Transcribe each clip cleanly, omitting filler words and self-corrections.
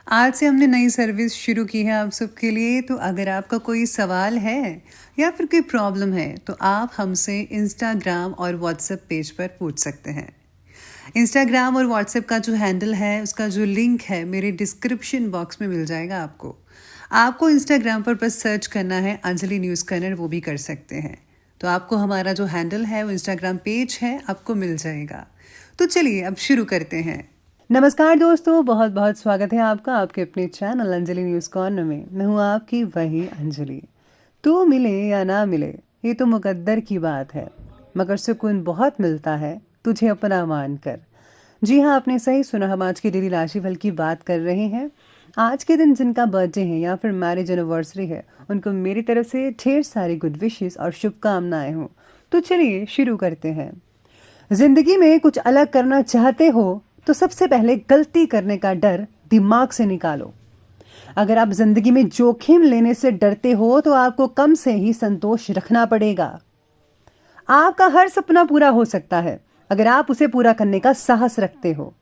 आज से हमने नई सर्विस शुरू की है आप सबके लिए। तो अगर आपका कोई सवाल है या फिर कोई प्रॉब्लम है तो आप हमसे इंस्टाग्राम और व्हाट्सएप पेज पर पूछ सकते हैं। इंस्टाग्राम और व्हाट्सएप का जो हैंडल है उसका जो लिंक है मेरे डिस्क्रिप्शन बॉक्स में मिल जाएगा आपको। आपको इंस्टाग्राम पर बस सर्च करना है अंजलि न्यूज़ कन्नड़, वो भी कर सकते हैं। तो आपको हमारा जो हैंडल है वो इंस्टाग्राम पेज है, आपको मिल जाएगा। तो चलिए अब शुरू करते हैं। नमस्कार दोस्तों, बहुत बहुत स्वागत है आपका आपके अपने चैनल अंजलि न्यूज़ कॉर्नर में। मैं हूँ आपकी वही अंजलि। तू मिले या ना मिले ये तो मुकद्दर की बात है, मगर सुकून बहुत मिलता है तुझे अपना मानकर। जी हाँ, आपने सही सुना। हम आज की डेली राशिफल की बात कर रहे हैं। आज के दिन जिनका बर्थडे है या फिर मैरिज एनिवर्सरी है, उनको मेरी तरफ से ढेर सारी गुड विशेस और शुभकामनाएं हों। तो चलिए शुरू करते हैं। जिंदगी में कुछ अलग करना चाहते हो तो सबसे पहले गलती करने का डर दिमाग से निकालो। अगर आप जिंदगी में जोखिम लेने से डरते हो तो आपको कम से ही संतोष रखना पड़ेगा। आपका हर सपना पूरा हो सकता है अगर आप उसे पूरा करने का साहस रखते हो।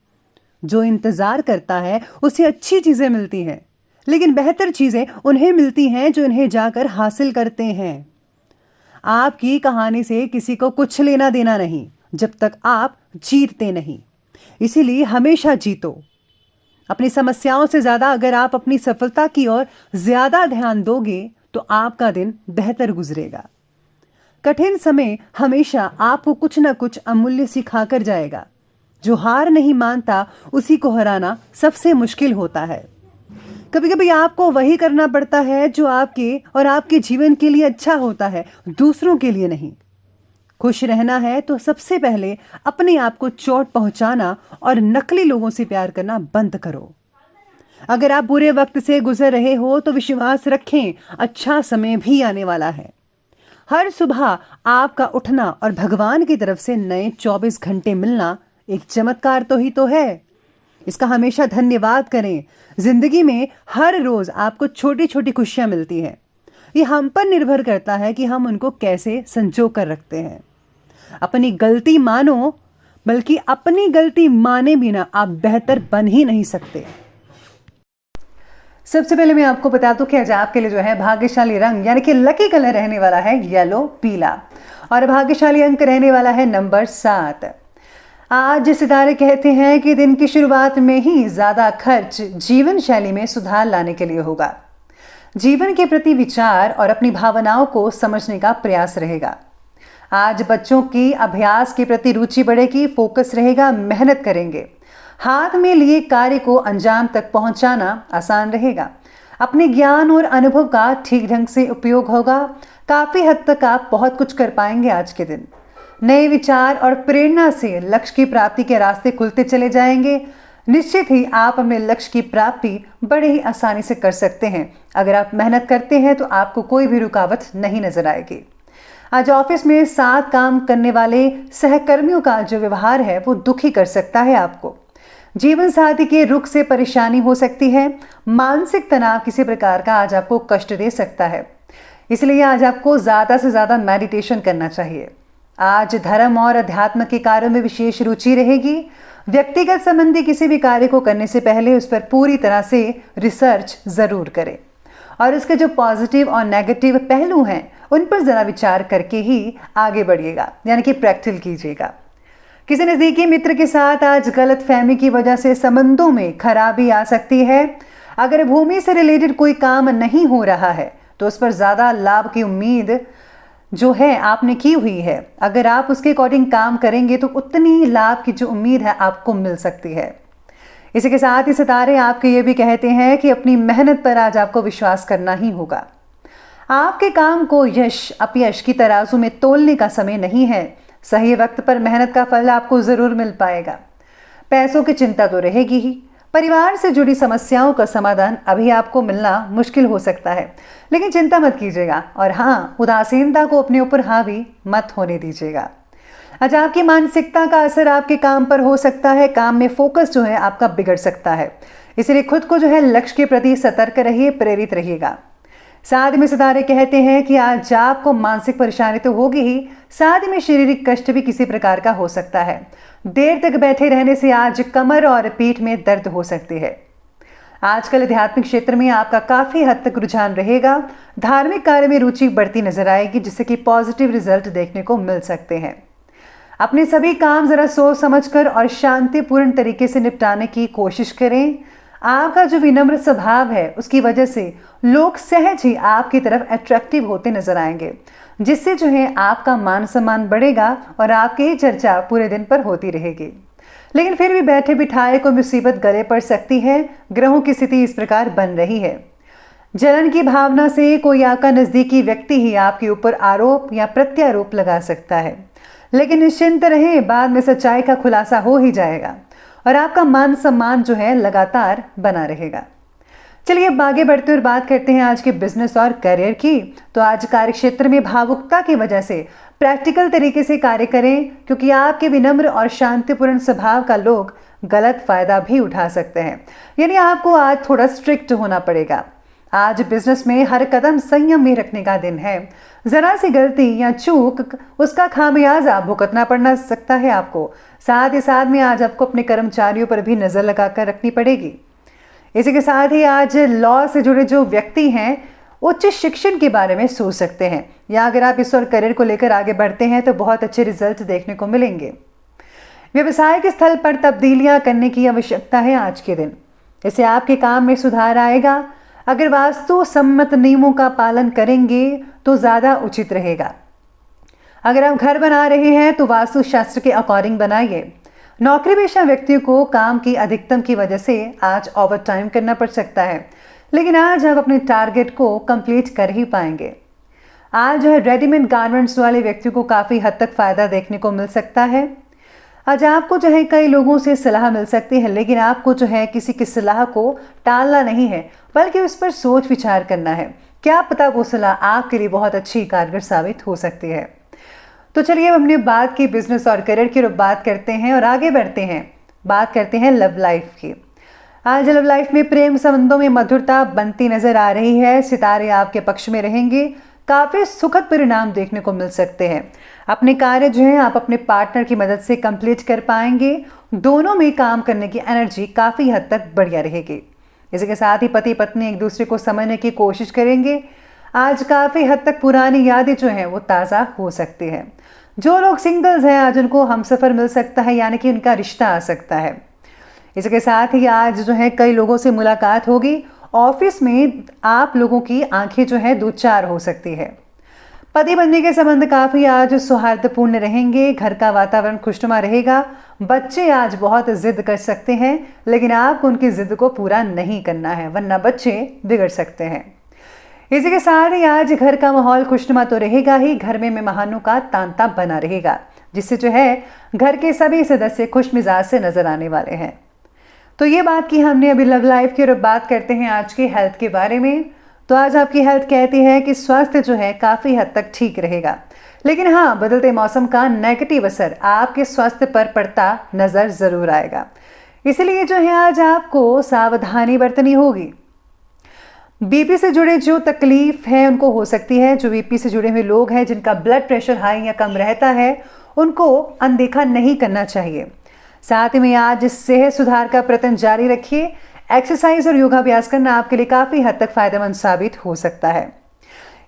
जो इंतजार करता है उसे अच्छी चीजें मिलती हैं, लेकिन बेहतर चीजें उन्हें मिलती हैं जो इन्हें जाकर हासिल करते हैं। आपकी कहानी से किसी को कुछ लेना देना नहीं जब तक आप जीतते नहीं। इसीलिए हमेशा जीतो। अपनी समस्याओं से ज्यादा अगर आप अपनी सफलता की ओर ज्यादा ध्यान दोगे तो आपका दिन बेहतर गुजरेगा। कठिन समय हमेशा आपको कुछ ना कुछ अमूल्य सिखाकर जाएगा। जो हार नहीं मानता उसी को हराना सबसे मुश्किल होता है। कभी कभी आपको वही करना पड़ता है जो आपके और आपके जीवन के लिए अच्छा होता है, दूसरों के लिए नहीं। खुश रहना है तो सबसे पहले अपने आप को चोट पहुंचाना और नकली लोगों से प्यार करना बंद करो। अगर आप बुरे वक्त से गुजर रहे हो तो विश्वास रखें, अच्छा समय भी आने वाला है। हर सुबह आपका उठना और भगवान की तरफ से नए 24 घंटे मिलना एक चमत्कार तो ही तो है। इसका हमेशा धन्यवाद करें। जिंदगी में हर रोज आपको छोटी छोटी खुशियां मिलती हैं। ये हम पर निर्भर करता है कि हम उनको कैसे संजो कर रखते हैं। अपनी गलती मानो, बल्कि अपनी गलती माने बिना आप बेहतर बन ही नहीं सकते। सबसे पहले मैं आपको बता दूं कि आज आपके लिए जो है भाग्यशाली रंग यानी कि लकी कलर रहने वाला है येलो, पीला, और भाग्यशाली अंक रहने वाला है नंबर 7। आज सितारे कहते हैं कि दिन की शुरुआत में ही ज्यादा खर्च जीवन शैली में सुधार लाने के लिए होगा। जीवन के प्रति विचार और अपनी भावनाओं को समझने का प्रयास रहेगा। आज बच्चों की अभ्यास के प्रति रुचि बढ़ेगी, फोकस रहेगा, मेहनत करेंगे। हाथ में लिए कार्य को अंजाम तक पहुंचाना आसान रहेगा। अपने ज्ञान और अनुभव का ठीक ढंग से उपयोग होगा। काफी हद तक आप बहुत कुछ कर पाएंगे आज के दिन। नए विचार और प्रेरणा से लक्ष्य की प्राप्ति के रास्ते खुलते चले जाएंगे। निश्चित ही आप अपने लक्ष्य की प्राप्ति बड़े ही आसानी से कर सकते हैं। अगर आप मेहनत करते हैं तो आपको कोई भी रुकावट नहीं नजर आएगी। आज ऑफिस में साथ काम करने वाले सहकर्मियों का जो व्यवहार है वो दुखी कर सकता है आपको। जीवन साथी के रुख से परेशानी हो सकती है। मानसिक तनाव किसी प्रकार का आज आपको कष्ट दे सकता है, इसलिए आज आपको ज्यादा से ज्यादा मेडिटेशन करना चाहिए। आज धर्म और अध्यात्म के कार्यों में विशेष रुचि रहेगी। व्यक्तिगत संबंधी किसी भी कार्य को करने से पहले उस पर पूरी तरह से रिसर्च जरूर करें और उसके जो पॉजिटिव और नेगेटिव पहलू हैं उन पर जरा विचार करके ही आगे बढ़िएगा, यानी कि प्रैक्टिकल कीजिएगा। किसी नजदीकी मित्र के साथ आज गलतफहमी की वजह से संबंधों में खराबी आ सकती है। अगर भूमि से रिलेटेड कोई काम नहीं हो रहा है तो उस पर ज्यादा लाभ की उम्मीद जो है आपने की हुई है। अगर आप उसके अकॉर्डिंग काम करेंगे तो उतनी लाभ की जो उम्मीद है आपको मिल सकती है। इसी के साथ ही सितारे आपके ये भी कहते हैं कि अपनी मेहनत पर आज आपको विश्वास करना ही होगा। आपके काम को यश अपयश की तराजू में तोलने का समय नहीं है। सही वक्त पर मेहनत का फल आपको जरूर मिल पाएगा। पैसों की चिंता तो रहेगी ही। परिवार से जुड़ी समस्याओं का समाधान अभी आपको मिलना मुश्किल हो सकता है, लेकिन चिंता मत कीजिएगा। और हाँ, उदासीनता को अपने ऊपर हावी मत होने दीजिएगा। आज आपकी मानसिकता का असर आपके काम पर हो सकता है। काम में फोकस जो है आपका बिगड़ सकता है, इसलिए खुद को जो है लक्ष्य के प्रति सतर्क रहिए, प्रेरित रहिएगा। साथ में सितारे कहते हैं कि आज आपको मानसिक परेशानी तो होगी ही, साथ में शारीरिक कष्ट भी किसी प्रकार का हो सकता है। देर तक बैठे रहने से आज कमर और पीठ में दर्द हो सकती है। आजकल आध्यात्मिक क्षेत्र में आपका काफ़ी हद तक रुझान रहेगा। धार्मिक कार्य में रुचि बढ़ती नजर आएगी, जिससे कि पॉजिटिव रिजल्ट देखने को मिल सकते हैं। अपने सभी काम ज़रा सोच समझकर और शांतिपूर्ण तरीके से निपटाने की कोशिश करें। आपका जो विनम्र स्वभाव है उसकी वजह से लोग सहज ही आपकी तरफ अट्रैक्टिव होते नजर आएंगे, जिससे जो है आपका मान सम्मान बढ़ेगा और आपकी ही चर्चा पूरे दिन पर होती रहेगी। लेकिन फिर भी बैठे बिठाए कोई मुसीबत गले पड़ सकती है। ग्रहों की स्थिति इस प्रकार बन रही है। जलन की भावना से कोई आपका नज़दीकी व्यक्ति ही आपके ऊपर आरोप या प्रत्यारोप लगा सकता है, लेकिन निश्चिंत रहें, बाद में सच्चाई का खुलासा हो ही जाएगा और आपका मान सम्मान जो है लगातार बना रहेगा। चलिए अब आगे बढ़ते और बात करते हैं आज के बिजनेस और करियर की। तो आज कार्यक्षेत्र में भावुकता की वजह से प्रैक्टिकल तरीके से कार्य करें, क्योंकि आपके विनम्र और शांतिपूर्ण स्वभाव का लोग गलत फायदा भी उठा सकते हैं। यानी आपको आज थोड़ा स्ट्रिक्ट होना पड़ेगा। आज बिजनेस में हर कदम संयम में रखने का दिन है। जरा सी गलती या चूक, उसका खामियाजा भुगतना पड़ सकता है आपको। साथ ही साथ में आज आपको अपने कर्मचारियों पर भी नजर लगाकर रखनी पड़ेगी। इसी के साथ ही आज लॉ से जुड़े जो व्यक्ति हैं उच्च शिक्षण के बारे में सोच सकते हैं, या अगर आप इस और करियर को लेकर आगे बढ़ते हैं तो बहुत अच्छे रिजल्ट देखने को मिलेंगे। व्यवसाय के स्थल पर तब्दीलियां करने की आवश्यकता है आज के दिन। इससे आपके काम में सुधार आएगा। अगर वास्तु सम्मत नियमों का पालन करेंगे तो ज़्यादा उचित रहेगा। अगर आप घर बना रहे हैं तो वास्तु शास्त्र के अकॉर्डिंग बनाइए। नौकरी पेशा व्यक्तियों को काम की अधिकतम की वजह से आज ओवर टाइम करना पड़ सकता है, लेकिन आज आप अपने टारगेट को कंप्लीट कर ही पाएंगे। आज जो है रेडीमेड गारमेंट्स वाले व्यक्तियों को काफ़ी हद तक फ़ायदा देखने को मिल सकता है। आज आपको जो है कई लोगों से सलाह मिल सकती है, लेकिन आपको जो है किसी की सलाह को टालना नहीं है, बल्कि उस पर सोच विचार करना है। क्या पता वो सलाह आपके लिए बहुत अच्छी कारगर साबित हो सकती है। तो चलिए अब हमने बात की बिजनेस और करियर की, और बात करते हैं और आगे बढ़ते हैं। बात करते हैं लव लाइफ की। आज लव लाइफ में प्रेम संबंधों में मधुरता बनती नजर आ रही है। सितारे आपके पक्ष में रहेंगे। काफ़ी सुखद परिणाम देखने को मिल सकते हैं। अपने कार्य जो है आप अपने पार्टनर की मदद से कंप्लीट कर पाएंगे। दोनों में काम करने की एनर्जी काफ़ी हद तक बढ़िया रहेगी। इसी के साथ ही पति पत्नी एक दूसरे को समझने की कोशिश करेंगे। आज काफ़ी हद तक पुरानी यादें जो हैं वो ताज़ा हो सकती हैं। जो लोग सिंगल्स हैं आज उनको हमसफ़र मिल सकता है, यानी कि उनका रिश्ता आ सकता है। इसके साथ ही आज जो है कई लोगों से मुलाकात होगी। ऑफिस में आप लोगों की आंखें जो है दो चार हो सकती है। पति पत्नी के संबंध काफ़ी आज सौहार्दपूर्ण रहेंगे। घर का वातावरण खुशनुमा रहेगा। बच्चे आज बहुत जिद कर सकते हैं, लेकिन आपको उनकी जिद को पूरा नहीं करना है, वरना बच्चे बिगड़ सकते हैं। इसी के साथ ही आज घर का माहौल खुशनुमा तो रहेगा ही, घर में मेहमानों का तांता बना रहेगा, जिससे जो है घर के सभी सदस्य खुश मिजाज से नजर आने वाले हैं। तो ये बात की हमने अभी लव लाइफ की, और बात करते हैं आज की हेल्थ के बारे में। तो आज आपकी हेल्थ कहती है कि स्वास्थ्य जो है काफ़ी हद तक ठीक रहेगा, लेकिन हाँ, बदलते मौसम का नेगेटिव असर आपके स्वास्थ्य पर पड़ता नज़र ज़रूर आएगा। इसलिए जो है आज आपको सावधानी बरतनी होगी। बीपी से जुड़े जो तकलीफ है उनको हो सकती है। जो बीपी से जुड़े हुए लोग हैं जिनका ब्लड प्रेशर हाई या कम रहता है, उनको अनदेखा नहीं करना चाहिए। साथ में आज सेहत सुधार का प्रयत्न जारी रखिए। एक्सरसाइज और योगाभ्यास करना आपके लिए काफ़ी हद तक फायदेमंद साबित हो सकता है।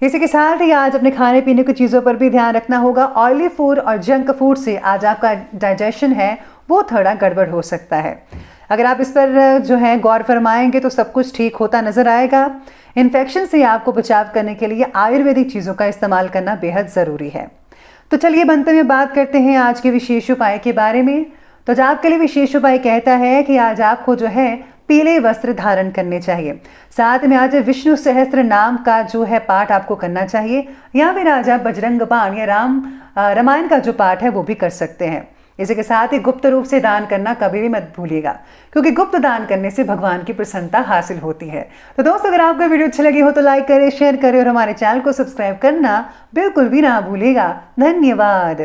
इसी के साथ ही आज अपने खाने पीने की चीज़ों पर भी ध्यान रखना होगा। ऑयली फूड और जंक फूड से आज आपका डाइजेशन है वो थोड़ा गड़बड़ हो सकता है। अगर आप इस पर जो है गौर फरमाएंगे तो सब कुछ ठीक होता नजर आएगा। इन्फेक्शन से आपको बचाव करने के लिए आयुर्वेदिक चीज़ों का इस्तेमाल करना बेहद ज़रूरी है। तो चलिए बनते हुए बात करते हैं आज के विशेष उपाय के बारे में। तो आज आपके लिए विशेष उपाय कहता है कि आज आपको जो है पीले वस्त्र धारण करने चाहिए। साथ में आज विष्णु सहस्त्र नाम का जो है पाठ आपको करना चाहिए, या फिर आज आप बजरंग बाण या रामायण का जो पाठ है वो भी कर सकते हैं। इसी के साथ ही गुप्त रूप से दान करना कभी भी मत भूलिएगा, क्योंकि गुप्त दान करने से भगवान की प्रसन्नता हासिल होती है। तो दोस्तों, अगर आपको वीडियो अच्छी लगी हो तो लाइक करें, शेयर करें और हमारे चैनल को सब्सक्राइब करना बिल्कुल भी ना भूलिएगा। धन्यवाद।